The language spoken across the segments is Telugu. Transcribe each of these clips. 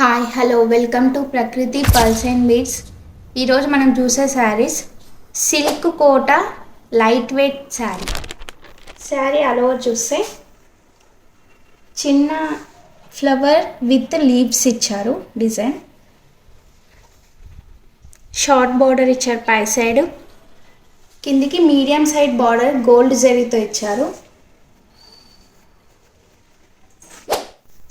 Hi hello welcome to Prakruti pulse and beats. ఈరోజు మనం చూసే saris silk Kota light weight sari all over చూస్తే చిన్న ఫ్లవర్ విత్ లీవ్స్ ఇచ్చారు. డిజైన్ షార్ట్ బార్డర్ ఇచ్చారు. పై సైడ్ కిందికి మీడియం సైడ్ బార్డర్ గోల్డ్ జరీతో ఇచ్చారు.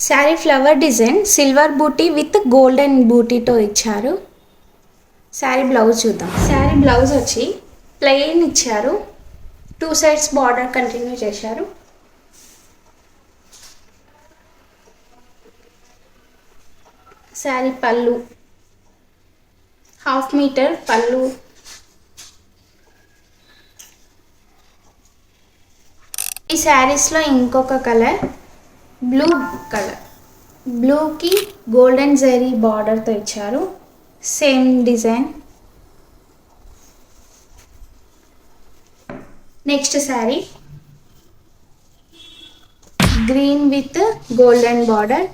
Sari flower design silver buti with golden బూటీతో ఇచ్చారు. శారీ బ్లౌజ్ చూద్దాం. శారీ బ్లౌజ్ వచ్చి ప్లెయిన్ ఇచ్చారు. 2 సైడ్స్ బార్డర్ కంటిన్యూ చేశారు. శారీ పళ్ళు 1/2 మీటర్ పళ్ళు. ఈ శారీస్లో ఇంకొక కలర్ బ్లూకి గోల్డెన్ జరీ బార్డర్తో ఇచ్చారు. Same design. Next sari green with golden border.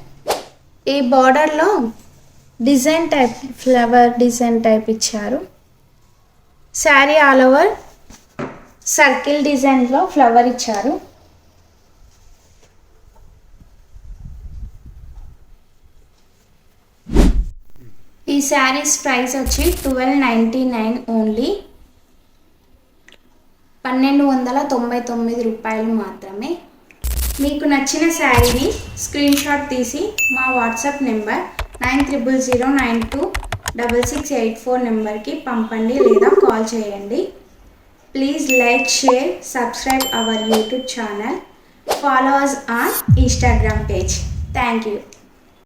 ఈ బార్డర్లో design type flower design type ఇచ్చారు. శారీ ఆల్ ఓవర్ సర్కిల్ డిజైన్లో ఫ్లవర్ ఇచ్చారు. ఈ శారీస్ ప్రైస్ వచ్చి 1299 ఓన్లీ, 1299 రూపాయలు మాత్రమే. మీకు నచ్చిన శారీని స్క్రీన్ షాట్ తీసి మా వాట్సాప్ నెంబర్ 9000926684 నెంబర్కి పంపండి లేదా కాల్ చేయండి. Please like, share, subscribe our YouTube channel. Follow us on Instagram page. Thank you.